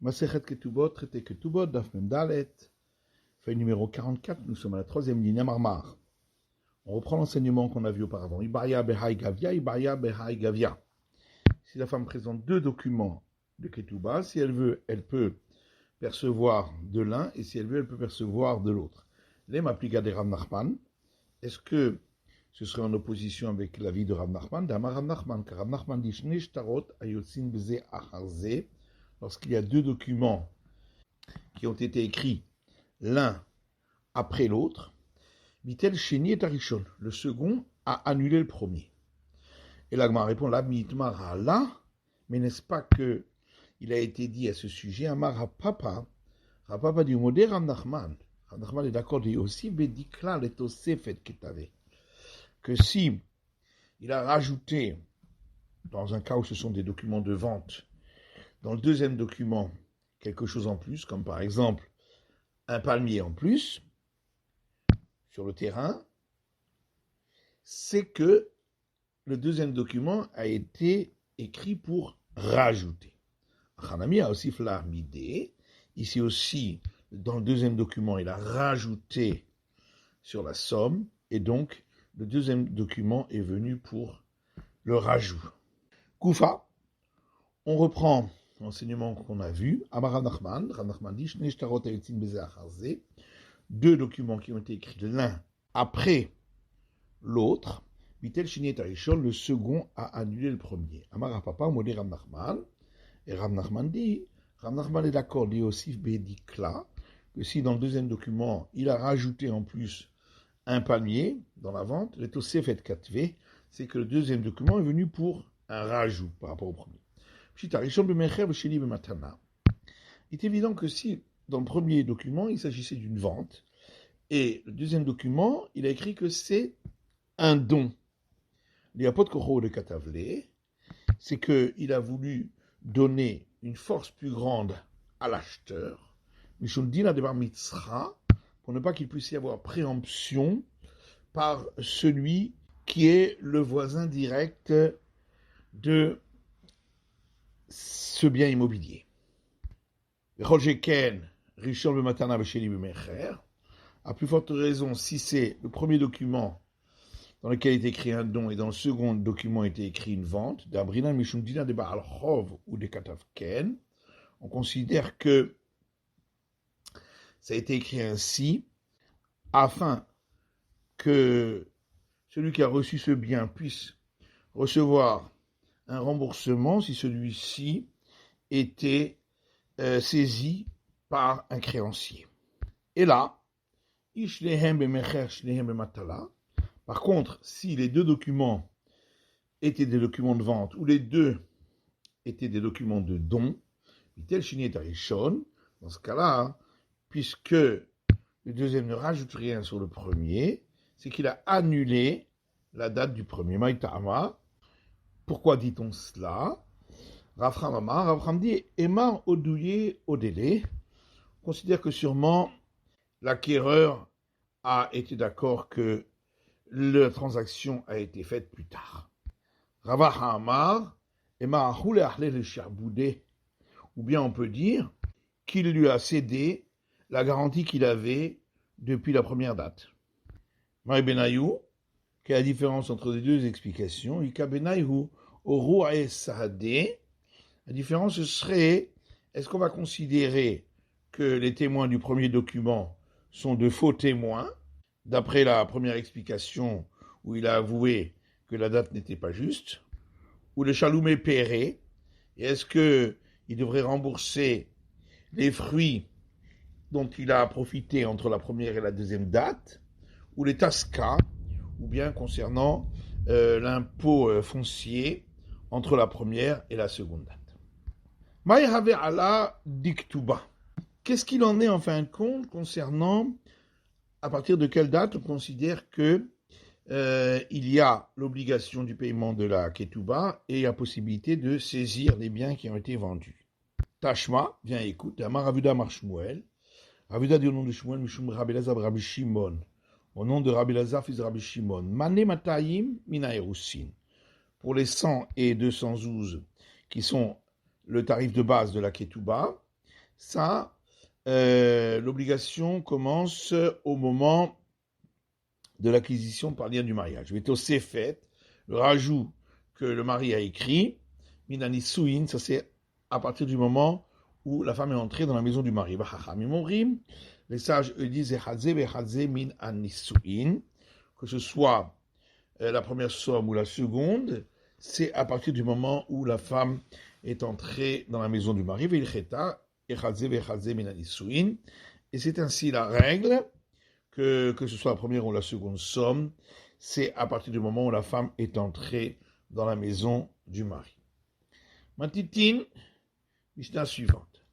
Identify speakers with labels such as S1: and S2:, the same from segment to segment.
S1: Masechet Ketubot, traité Ketubot, Daf Mem Dalet, feuille numéro 44, nous sommes à la troisième ligne, Marmar. On reprend l'enseignement qu'on a vu auparavant. Ibaria Behai Gavia, Ibaria Behai Gavia. Si la femme présente deux documents de Ketubah, si elle veut, elle peut percevoir de l'un, et si elle veut, elle peut percevoir de l'autre. Les m'applica de Rav Nachman, est-ce que ce serait en opposition avec l'avis de Rav Nachman? D'Amar Rav Nachman, car Rav Nachman dit Shne Shtarot Ayotsin Beze Acharze, lorsqu'il y a deux documents qui ont été écrits l'un après l'autre, Mitel Sheni et Arishon, le second a annulé le premier. Et l'Agma répond la mitmar là, mais n'est-ce pas que il a été dit à ce sujet, Amar Rapapa dit Modé Rav Nachman. Rav Nachman est d'accord, dit aussi Bedikla le Tosefet Ketave, que si il a rajouté, dans un cas où ce sont des documents de vente, dans le deuxième document, quelque chose en plus, comme par exemple un palmier en plus, sur le terrain, c'est que le deuxième document a été écrit pour rajouter. Hanami a aussi flarmidé. Ici aussi, dans le deuxième document, il a rajouté sur la somme, et donc le deuxième document est venu pour le rajout. Koufa, on reprend l'enseignement qu'on a vu. Amar Rav Nachman dit Shne Shtarot Ayotsin Beze Acharze, deux documents qui ont été écrits l'un après l'autre. Mitel Sheni et Arishon, le second a annulé le premier. Amar Rapapa, Modé Rav Nachman. Et Rav Nachman dit, Rav Nachman est d'accord, dit aussi Bedikla, que si dans le deuxième document, il a rajouté en plus un palmier dans la vente, le Tosefet Katve, c'est que le deuxième document est venu pour un rajout par rapport au premier. Il est évident que si dans le premier document, il s'agissait d'une vente, et le deuxième document, il a écrit que c'est un don. L'Iapot Kocho de Katavle, c'est qu'il a voulu donner une force plus grande à l'acheteur, Mishum Dina de Bar Mitzra, pour ne pas qu'il puisse y avoir préemption par celui qui est le voisin direct de ce bien immobilier. Roger Ken, Rishon Bematana Besheni Bemecher, à plus forte raison si c'est le premier document dans lequel est écrit un don et dans le second document est écrit une vente, d'Abrina Mishum Dina de Baal Chov ou de Katav Ken, on considère que ça a été écrit ainsi afin que celui qui a reçu ce bien puisse recevoir un remboursement si celui-ci était saisi par un créancier. Et là, Ishlehem bemecher, Ishlehem bematala. Par contre, si les deux documents étaient des documents de vente ou les deux étaient des documents de don, Mitel Sheni et Arishon, dans ce cas-là, puisque le deuxième ne rajoute rien sur le premier, c'est qu'il a annulé la date du premier. Maïtama. Pourquoi dit-on cela? Rav dit Emar Odouye Odélé. On considère que sûrement l'acquéreur a été d'accord que la transaction a été faite plus tard. Rava Hamar Emar Ahoule Ahle le Cherboudé. Ou bien on peut dire qu'il lui a cédé la garantie qu'il avait depuis la première date. Maï Benayou, quelle est la différence entre les deux explications? Ika Benayou, Oru Ae Sahadé. La différence serait, est-ce qu'on va considérer que les témoins du premier document sont de faux témoins, d'après la première explication où il a avoué que la date n'était pas juste, ou le chaloumé péré, et est-ce qu'il devrait rembourser les fruits dont il a profité entre la première et la deuxième date, ou les taskas, ou bien concernant l'impôt foncier entre la première et la seconde date. Maïhave ala diktuba. Qu'est-ce qu'il en est en fin de compte concernant à partir de quelle date on considère que il y a l'obligation du paiement de la ketouba et la possibilité de saisir les biens qui ont été vendus. Tashma, viens écoute, Amar Ravuda Mar Shmuel. Ravuda dit au nom de Shmuel, Mishum Rabbi Elazar Rabbi Shimon. Au nom de Rabbi Elazar, fils de Rabbi Shimon. Mané Matayim Mina Erusin. Pour les 100 et 212 qui sont le tarif de base de la ketouba, Ça, l'obligation commence au moment de l'acquisition par lien du mariage. Vétosé fait, le rajout que le mari a écrit, Minani Souin, ça c'est à partir du moment où la femme est entrée dans la maison du mari. Les sages eux disent min anisuin, que ce soit la première somme ou la seconde, c'est à partir du moment où la femme est entrée dans la maison du mari. Et c'est ainsi la règle que ce soit la première ou la seconde somme, c'est à partir du moment où la femme est entrée dans la maison du mari. Matitin, Mishnah suivante.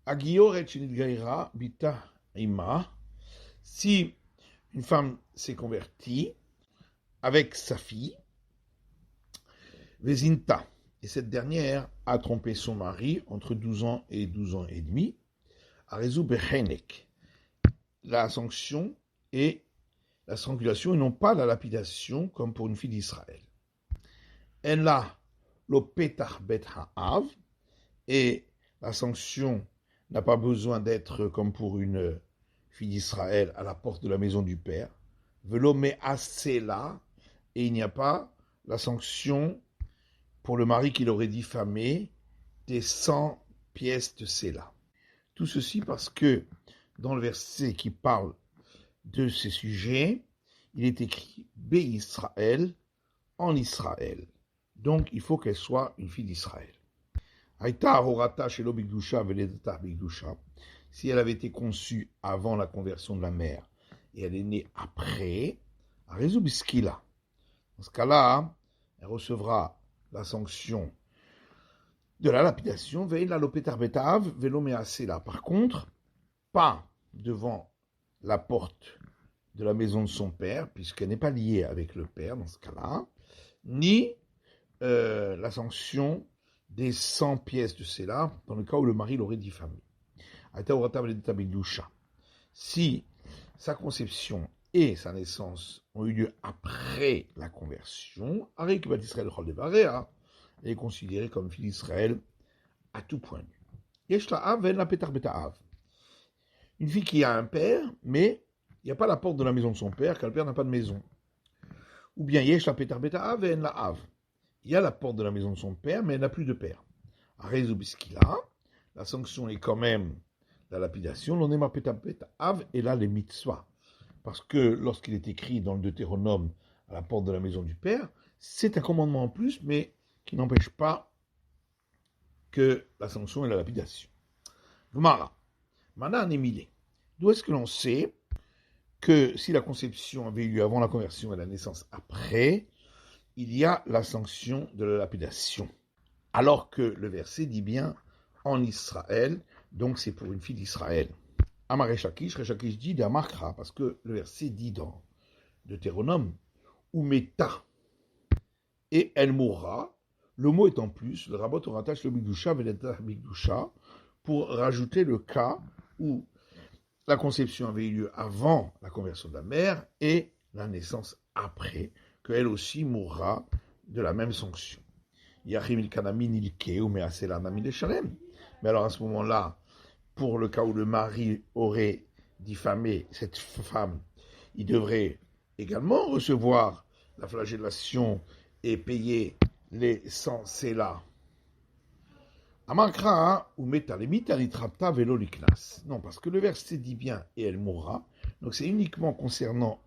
S1: Agioret shenitgaira bita ima. Si une femme s'est convertie avec sa fille, Vezinta, et cette dernière a trompé son mari entre 12 ans et 12 ans et demi, Arezu Bechenek, la sanction est la strangulation et non pas la lapidation comme pour une fille d'Israël. En la lo petach bet ha'av, et la sanction n'a pas besoin d'être comme pour une fille d'Israël à la porte de la maison du père. Velo me'asela, et il n'y a pas la sanction pour le mari qui l'aurait diffamé des 100 pièces de Séla. Tout ceci parce que dans le verset qui parle de ces sujets, il est écrit Bé Israël en Israël. Donc il faut qu'elle soit une fille d'Israël. Si elle avait été conçue avant la conversion de la mère et elle est née après, dans ce cas-là, elle recevra la sanction de la lapidation. Par contre, pas devant la porte de la maison de son père, puisqu'elle n'est pas liée avec le père dans ce cas-là, ni la sanction des 100 pièces de Séla, dans le cas où le mari l'aurait diffamé. Si sa conception et sa naissance ont eu lieu après la conversion, elle est considérée comme fille d'Israël à tout point de vue. Une fille qui a un père, mais il n'y a pas la porte de la maison de son père, car le père n'a pas de maison. Ou bien il y a la porte de la maison de son père, mais elle n'a plus de père. La sanction est quand même la lapidation, l'on est et là les mitzvahs. Parce que lorsqu'il est écrit dans le Deutéronome à la porte de la maison du père, c'est un commandement en plus, mais qui n'empêche pas que la sanction est la lapidation. Gemara, Mana Anémilé. D'où est-ce que l'on sait que si la conception avait eu lieu avant la conversion et la naissance après, il y a la sanction de la lapidation. Alors que le verset dit bien en Israël, donc c'est pour une fille d'Israël. Amar Rechakish dit d'Amarkra, parce que le verset dit dans Deutéronome, ou meta, et elle mourra. Le mot est en plus, le rabbot rattache le bigdusha veleta bigdusha pour rajouter le cas où la conception avait eu lieu avant la conversion de la mère et la naissance après, qu'elle aussi mourra de la même sanction. Mais alors à ce moment-là, pour le cas où le mari aurait diffamé cette femme, il devrait également recevoir la flagellation et payer les 100 sélas. Amankra ou metalemita litrapta velo liknas. Non, parce que le verset dit bien et elle mourra. Donc c'est uniquement concernant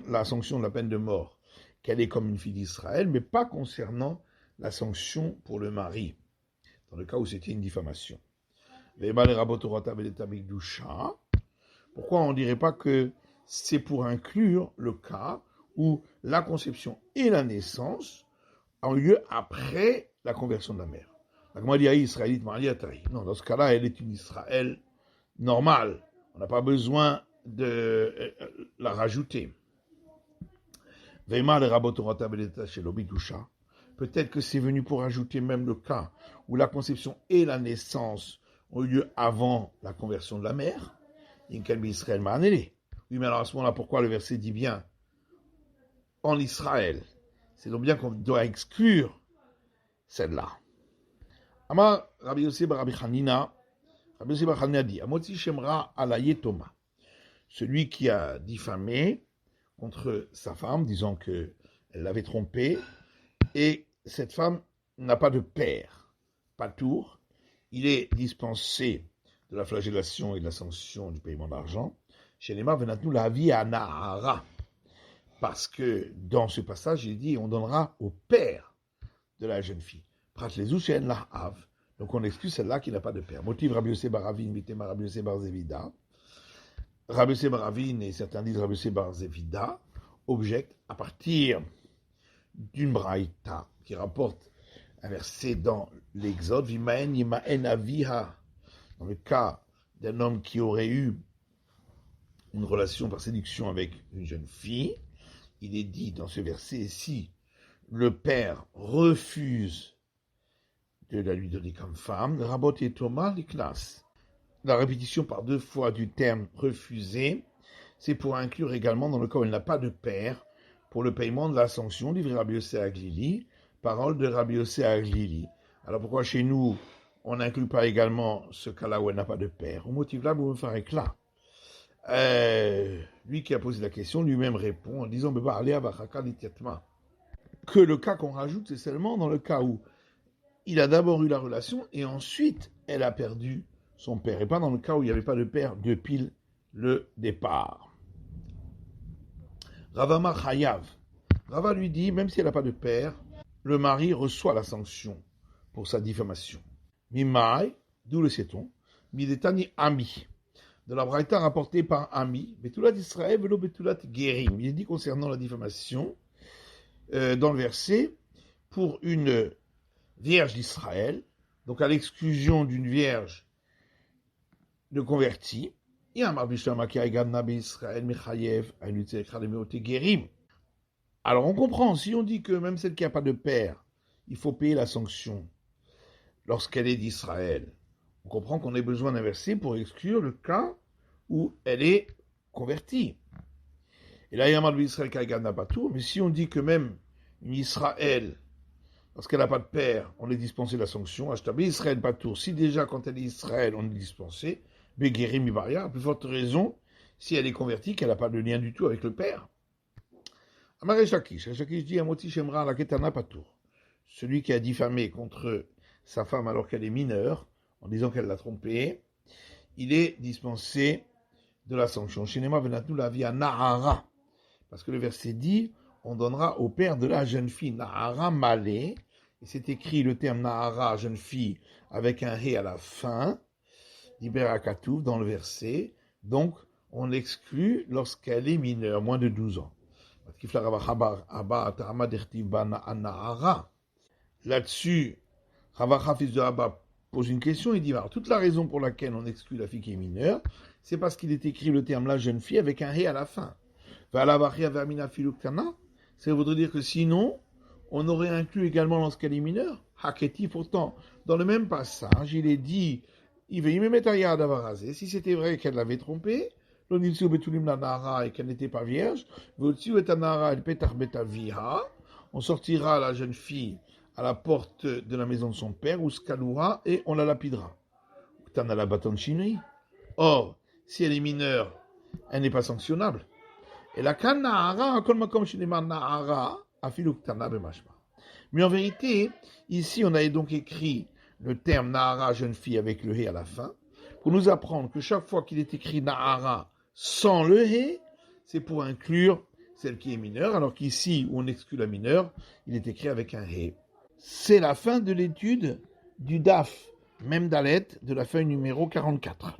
S1: la sanction de la peine de mort qu'elle est comme une fille d'Israël, mais pas concernant la sanction pour le mari, dans le cas où c'était une diffamation. Pourquoi on ne dirait pas que c'est pour inclure le cas où la conception et la naissance ont eu lieu après la conversion de la mère? La Gemara dit israélite mariataï. Non, dans ce cas-là, elle est une Israël normale. On n'a pas besoin de la rajouter. Peut-être que c'est venu pour ajouter même le cas où la conception et la naissance ont eu lieu avant la conversion de la mère. Oui, mais alors à ce moment-là, pourquoi le verset dit bien en Israël? C'est donc bien qu'on doit exclure celle-là. Amar Rabbi Yosef Rabbi Hanina, Rabbi Yossi bar Hanina dit, Amotzi Shemra ala Yetoma, celui qui a diffamé contre sa femme, disant qu'elle l'avait trompé, et cette femme n'a pas de père, patour, il est dispensé de la flagellation et de la sanction du paiement d'argent. Chez Neymar, venatnu la vie à Nahara. Parce que dans ce passage, il dit on donnera au père de la jeune fille. Prat les ouchen la hav. Donc on exclut celle-là qui n'a pas de père. Motive Rabbi Yossi bar Ravin, mitema Rabbi Yossi bar Zevida. Rabbi Yossi bar Ravin et certains disent Rabbi Yossi bar Zevida objectent à partir d'une braïta qui rapporte un verset dans l'Exode, Vimaen yimaen aviha, dans le cas d'un homme qui aurait eu une relation par séduction avec une jeune fille, il est dit dans ce verset, si le père refuse de la lui donner comme femme, Rabot et Thomas l'iknas. La répétition par 2 fois du terme refusé, c'est pour inclure également dans le cas où il n'a pas de père, pour le paiement de la sanction, livré Rabbi Yossi Aglili, parole de Rabbi Yossi Aglili. Alors pourquoi chez nous, on n'inclut pas également ce cas-là où elle n'a pas de père? Au motif là, vous me faire éclat. Lui qui a posé la question, lui-même répond en disant que le cas qu'on rajoute, c'est seulement dans le cas où il a d'abord eu la relation et ensuite elle a perdu son père, et pas dans le cas où il n'y avait pas de père depuis le départ. Ravama Chayav. Rava lui dit, même si elle n'a pas de père, le mari reçoit la sanction pour sa diffamation. Mimai, d'où le sait-on, Midetani Ami. De la braïta rapportée par Ami, Betulat Israël, velo Betulat Gerim. Il est dit concernant la diffamation, dans le verset, pour une vierge d'Israël, donc à l'exclusion d'une vierge de convertie, il y a un marbishama qui a également Israël, Mechayev, à une Gerim. Alors on comprend, si on dit que même celle qui n'a pas de père, il faut payer la sanction lorsqu'elle est d'Israël, on comprend qu'on ait besoin d'un verset pour exclure le cas où elle est convertie. Et là, il y a un mal d'Israël qui n'a pas tout, mais si on dit que même une Israël, lorsqu'elle n'a pas de père, on est dispensé de la sanction, Ashtabé Israël pas tout. Si déjà quand elle est Israël, on est dispensé, Beguerim Ibaria, à plus forte raison, si elle est convertie, qu'elle n'a pas de lien du tout avec le père. Amare Shakish dit Amoti Shemra la Ketana Patour. Celui qui a diffamé contre sa femme alors qu'elle est mineure, en disant qu'elle l'a trompée, il est dispensé de la sanction. Shinema venatnu la vie à Nahara. Parce que le verset dit, on donnera au père de la jeune fille Nahara Malé. Et c'est écrit le terme Nahara, jeune fille, avec un ré à la fin, d'Iberakatouf dans le verset. Donc, on l'exclut lorsqu'elle est mineure, moins de 12 ans. Là-dessus, Ravacha, fils de Abba, pose une question, il dit, alors, toute la raison pour laquelle on exclut la fille qui est mineure, c'est parce qu'il est écrit le terme la jeune fille avec un ré à la fin. Ça voudrait dire que sinon, on aurait inclus également lorsqu'elle est mineure. Haketi, pourtant, dans le même passage, il est dit, si c'était vrai qu'elle l'avait trompé, et qu'elle n'était pas vierge, on sortira la jeune fille à la porte de la maison de son père, ou Skaloura, et on la lapidera. Or, si elle est mineure, elle n'est pas sanctionnable. Et la kanahara, mais en vérité, ici, on a donc écrit le terme nahara, jeune fille, avec le hé à la fin, pour nous apprendre que chaque fois qu'il est écrit nahara sans le hé, c'est pour inclure celle qui est mineure, alors qu'ici, où on exclut la mineure, il est écrit avec un hé. C'est la fin de l'étude du DAF, même Dalet, de la feuille numéro 44.